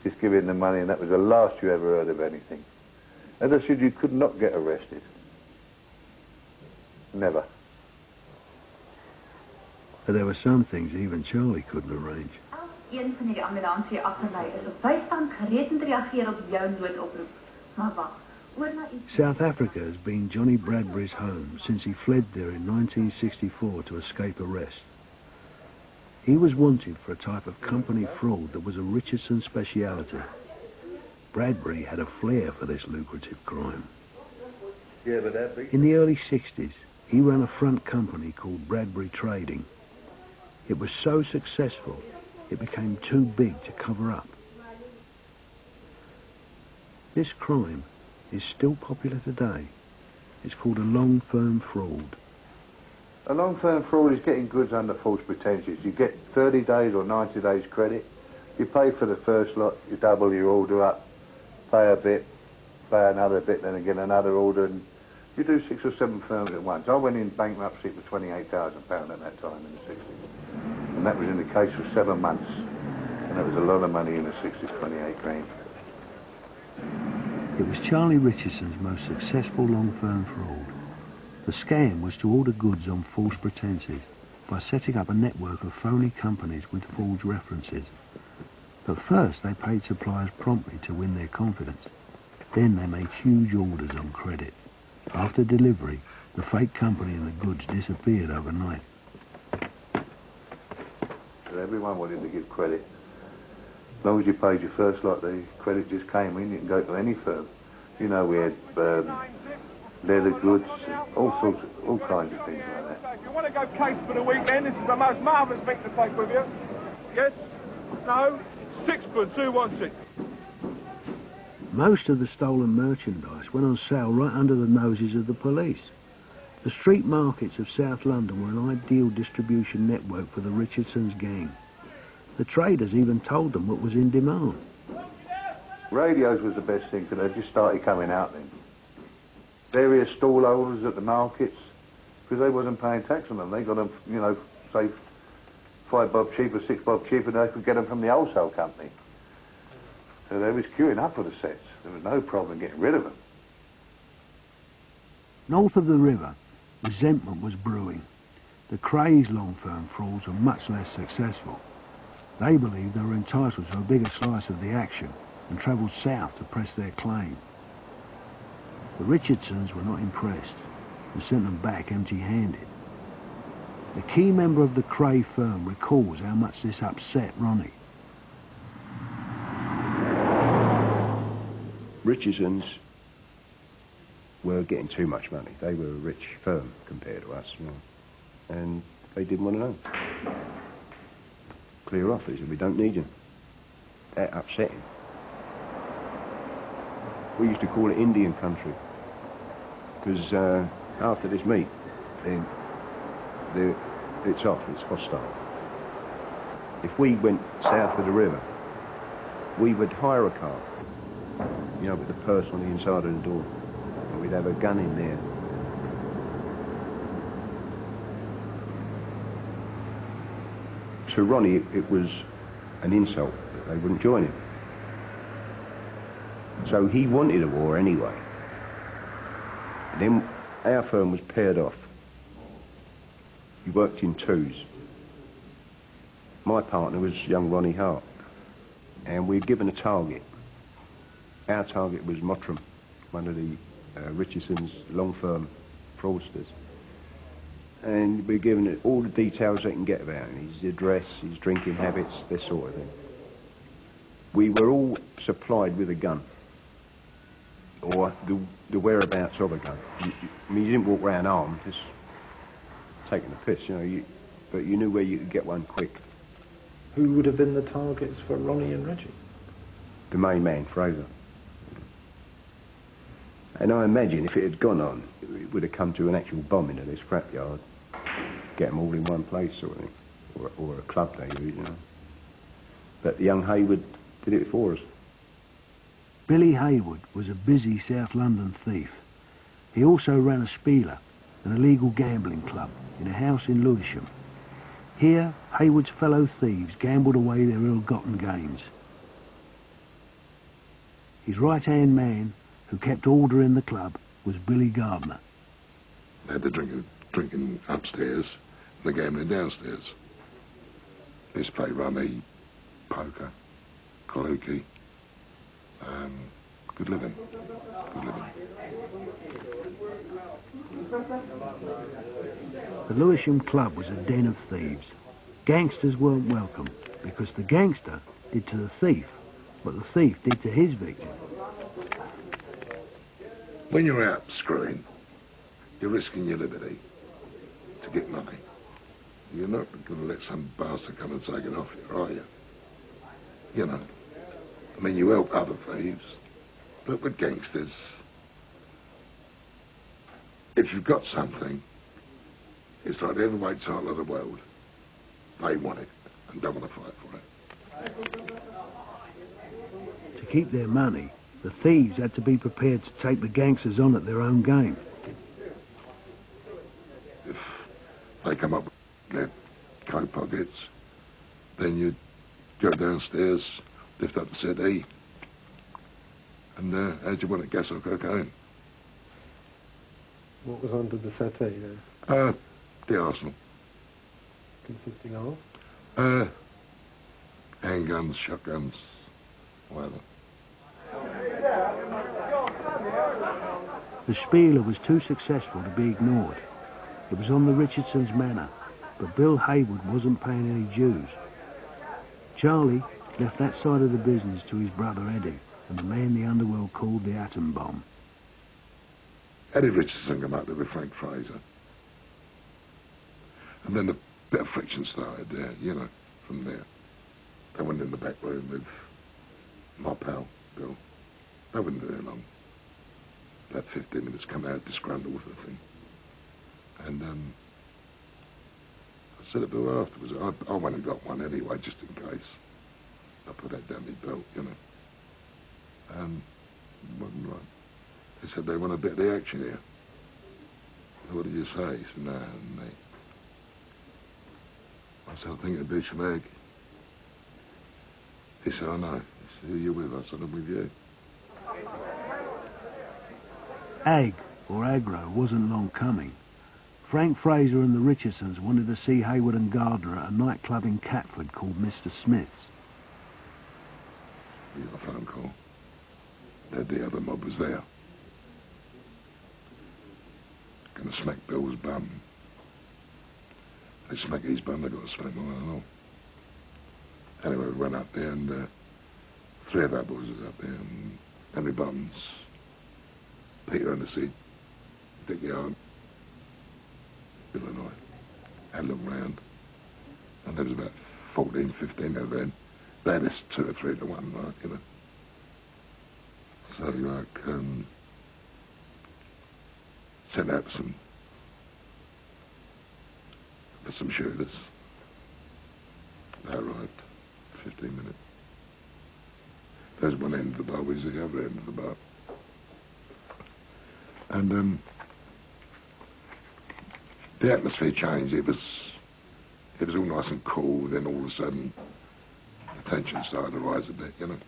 Just give him the money, and that was the last you ever heard of anything. As I said, you could not get arrested. Never. But there were some things even Charlie couldn't arrange. Een van hierdie ambulansie afgelei is op bystand gereed om te reageer op jou noodoproep. Maar wag, oor na iets. South Africa has been Johnny Bradbury's home since he fled there in 1964 to escape arrest. He was wanted for a type of company fraud that was a Richardson speciality. Bradbury had a flair for this lucrative crime. Yeah, but that big. In the early 60s, he ran a front company called Bradbury Trading. It was so successful, it became too big to cover up. This crime is still popular today. It's called a long-firm fraud. A long-term fraud is getting goods under false pretenses. You get 30 days or 90 days credit. You pay for the first lot, you double your order up, pay a bit, pay another bit, then again another order, and you do 6 or 7 firms at once. I went in bankruptcy for £28,000 at that time in the 60s. And that was in the case for 7 months. And that was a lot of money in the 60s, 28 grand. It was Charlie Richardson's most successful long-firm fraud. The scam was to order goods on false pretenses by setting up a network of phony companies with forged references. But first they paid suppliers promptly to win their confidence. Then they made huge orders on credit. After delivery, the fake company and the goods disappeared overnight. So everyone wanted to give credit. As long as you paid your first lot, the credit just came in. You can go to any firm. You know, we had leather goods, all kinds of things like that. If you want to go case for the weekend, this is the most marvellous thing to take with you. Yes? No? £6, 216. Most of the stolen merchandise went on sale right under the noses of the police. The street markets of South London were an ideal distribution network for the Richardsons' gang. The traders even told them what was in demand. Radios was the best thing, because they just started coming out then. Various stall holders at the markets, because they wasn't paying tax on them. They got them, you know, say, 5 bob cheaper, 6 bob cheaper, and they could get them from the wholesale company. So they was queuing up for the sets. There was no problem getting rid of them. North of the river, resentment was brewing. The Crays long-firm frauds were much less successful. They believed they were entitled to a bigger slice of the action and travelled south to press their claim. The Richardsons were not impressed and sent them back empty-handed. A key member of the Cray firm recalls how much this upset Ronnie. Richardsons were getting too much money. They were a rich firm compared to us, you know, and they didn't want to know. Clear off, they said, we don't need you. That upset him. We used to call it Indian country, because after this meet, then it's off, it's hostile. If we went south of the river, we would hire a car, you know, with the purse on the inside of the door, and we'd have a gun in there. To Ronnie, it was an insult that they wouldn't join him. So he wanted a war anyway. Then our firm was paired off. We worked in twos. My partner was young Ronnie Hart, and we were given a target. Our target was Mottram, one of the Richardson's long-firm fraudsters. And we're given it all the details they can get about him, his address, his drinking habits, this sort of thing. We were all supplied with a gun, or the whereabouts of a gun. I mean, you didn't walk around armed, just taking the piss, you know, but you knew where you could get one quick. Who would have been the targets for Ronnie and Reggie? The main man, Fraser. And I imagine if it had gone on, it would have come to an actual bombing of this scrapyard. Get them all in one place, sort of thing. Or a club they use, you know. But the young Hayward did it for us. Billy Hayward was a busy South London thief. He also ran a spieler, an illegal gambling club, in a house in Lewisham. Here, Haywood's fellow thieves gambled away their ill-gotten gains. His right-hand man, who kept order in the club, was Billy Gardner. They had the drinking upstairs and the gambling downstairs. They used to play rummy, poker, kaluki. Good living. Good living. The Lewisham Club was a den of thieves. Gangsters weren't welcome, because the gangster did to the thief what the thief did to his victim. When you're out screwing, you're risking your liberty to get money. You're not going to let some bastard come and take it off you, are you? You know. I mean, you help other thieves, but with gangsters, if you've got something, it's like the heavyweight title of the world. They want it and don't want to fight for it. To keep their money, the thieves had to be prepared to take the gangsters on at their own game. If they come up with their coat pockets, then you'd go downstairs, lift up the settee, and how'd you want it, gas or cocaine? What was under the settee then? The arsenal. Consisting of? Handguns, shotguns, whatever. The Spieler was too successful to be ignored. It was on the Richardsons' manor, but Bill Haywood wasn't paying any dues. Charlie left that side of the business to his brother Eddie, and the man the underworld called the Atom Bomb. Eddie Richardson came up there with Frank Fraser. And then a bit of friction started there, you know, from there. They went in the back room with my pal, Bill. They wouldn't be there long. About 15 minutes, come out disgruntled with the thing. And I said to Bill afterwards, I went and got one anyway, just in case. I put that down my belt, you know. Wasn't right. They said they want a bit of the action here. What did you say? He said, no, mate. I said, I think it'd be Schmag. He said, I know. He said, who are you with? I said, I'm with you. Ag, or aggro, wasn't long coming. Frank Fraser and the Richardsons wanted to see Haywood and Gardner at a nightclub in Catford called Mr. Smith's. We got a phone call. That the other mob was there. Gonna smack Bill's bum. They smack his bum, they got to smack mine and all. Anyway, we went up there and 3 of our boys was up there, and Henry Buttons, Peter Underseed, Dick Yard, Bill and I had a look round, and there was about 14, 15 of them. They had us 2 or 3 to 1, like, you know. So, like, sent out for some shooters. They arrived, 15 minutes. There's one end of the bar, we was the other end of the bar. And the atmosphere changed. It was all nice and cool, then all of a sudden the tension started to rise a bit, you know.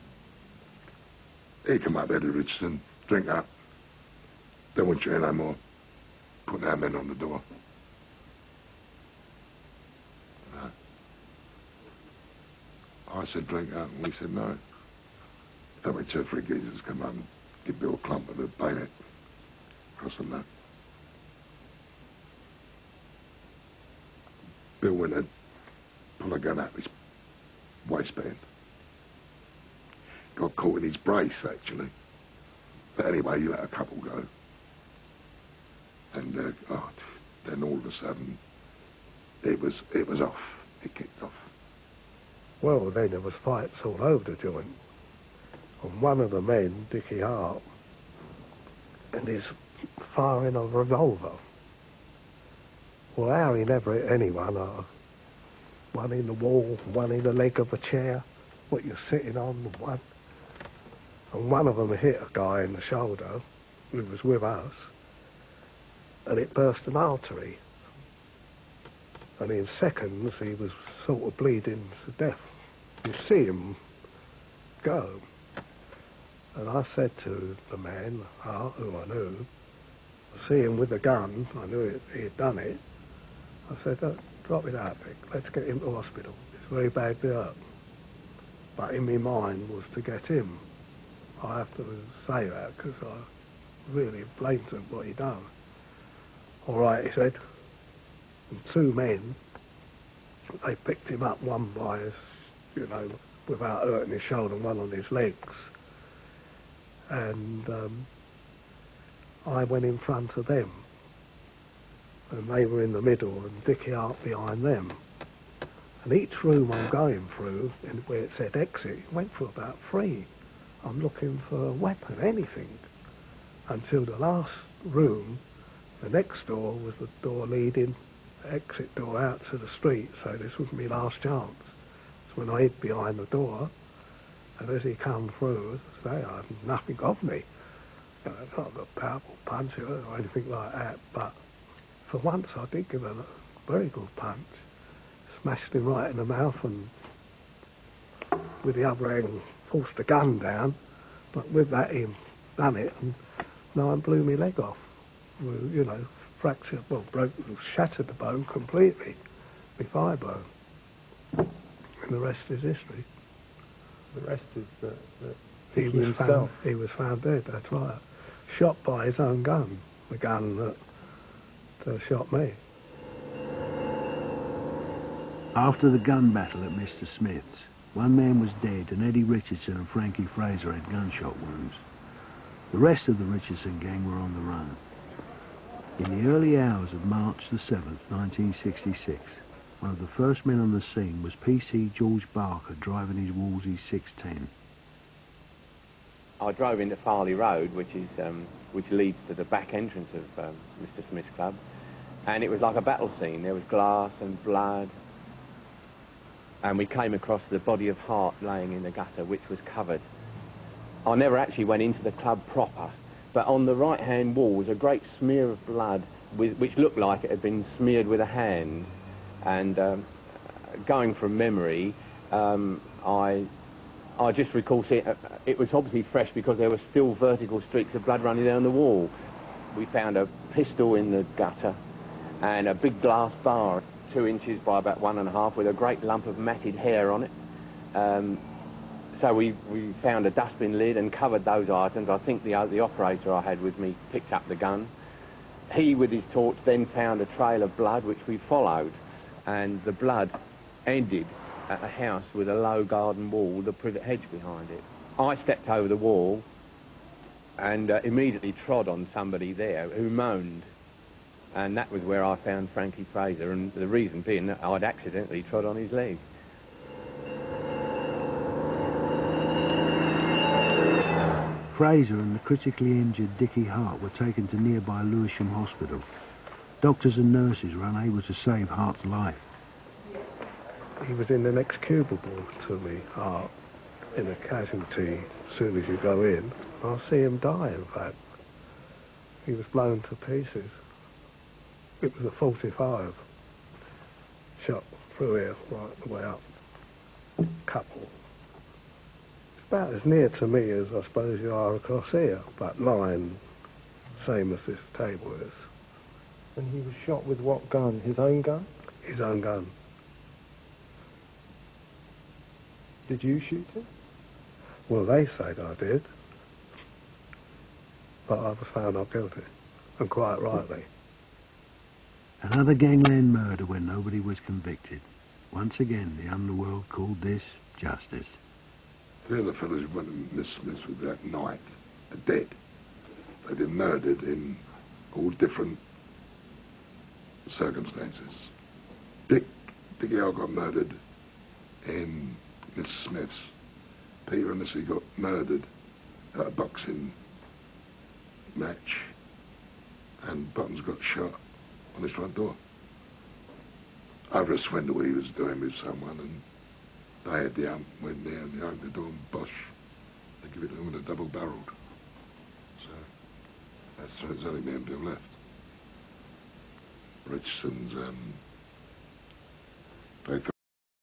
He come up, Eddie Richardson, drink up. Don't want you here no more. Put our men on the door. No. I said drink up, and we said no. Then we 2 or 3 geezers come up and give Bill a clump with a bayonet across the nut. Bill went and pulled a gun out of his waistband. Got caught in his brace, actually. But anyway, he let a couple go. And then all of a sudden, it was off. It kicked off. Well, then there was fights all over the joint. And one of the men, Dickie Hart, and he's firing a revolver. Well, Harry never hit anyone. One in the wall, one in the leg of a chair, what you're sitting on, one. And one of them hit a guy in the shoulder who was with us, and it burst an artery. and in seconds he was sort of bleeding to death. You see him go. And I said to the man, who I knew, I see him with the gun, I knew he'd done it. I said, drop it out, Vic, let's get him to hospital. He's very badly hurt. But in my mind was to get him. I have to say that because I really blamed him what he'd done. All right, he said. And two men, they picked him up, one by his, you know, without hurting his shoulder, and one on his legs. And I went in front of them. And they were in the middle, and Dickie Hart behind them. And each room I'm going through, where it said exit, went for about 3. I'm looking for a weapon, anything. Until the last room, the next door was the door leading, the exit door out to the street, so this was my last chance. So when I hid behind the door, and as he come through, as I say, I had nothing of me. You know, it's not a powerful punch or anything like that, but for once I did give him a very good punch. Smashed him right in the mouth and with the other hand forced the gun down, but with that he done it and no one blew my leg off. You know, fractured, well, shattered the bone completely, my thigh bone. And the rest is history. The rest is that he was found dead, that's right. Shot by his own gun, the gun that shot me. After the gun battle at Mr. Smith's, one man was dead and Eddie Richardson and Frankie Fraser had gunshot wounds. The rest of the Richardson gang were on the run. In the early hours of March the 7th, 1966, one of the first men on the scene was PC George Barker driving his Wolseley 610. I drove into Farley Road, which leads to the back entrance of Mr. Smith's club, and it was like a battle scene. There was glass and blood, and we came across the body of Hart laying in the gutter, which was covered. I never actually went into the club proper, but on the right-hand wall was a great smear of blood, which looked like it had been smeared with a hand. And going from memory, I just recall seeing it was obviously fresh because there were still vertical streaks of blood running down the wall. We found a pistol in the gutter and a big glass bar, 2 inches by about 1.5, with a great lump of matted hair on it. So we found a dustbin lid and covered those items. I think the operator I had with me picked up the gun. He, with his torch, then found a trail of blood, which we followed. And the blood ended at a house with a low garden wall with a privet hedge behind it. I stepped over the wall and immediately trod on somebody there who moaned. And that was where I found Frankie Fraser, and the reason being that I'd accidentally trod on his leg. Fraser and the critically injured Dickie Hart were taken to nearby Lewisham Hospital. Doctors and nurses were unable to save Hart's life. He was in the next cubicle to me, Hart, in a casualty as soon as you go in. I see him die, in fact. He was blown to pieces. It was a 45. Shot through here, right the way up. Couple. It's about as near to me as I suppose you are across here, but lying same as this table is. And he was shot with what gun? His own gun? His own gun. Did you shoot him? Well, they said I did. But I was found not guilty, and quite rightly. Another gangland murder where nobody was convicted. Once again, the underworld called this justice. 3 of the fellows who went to Miss Smith's with that night are dead. They've been murdered in all different circumstances. Dickie Hart got murdered in Miss Smith's. Peter and Missy got murdered at a boxing match, and Buttons got shot on his front door over a swindle he was doing with someone, and they had the ump, went there and they opened the door and bosh, they give it to him with a double-barreled. So there's only me and Bill left. Richardson's They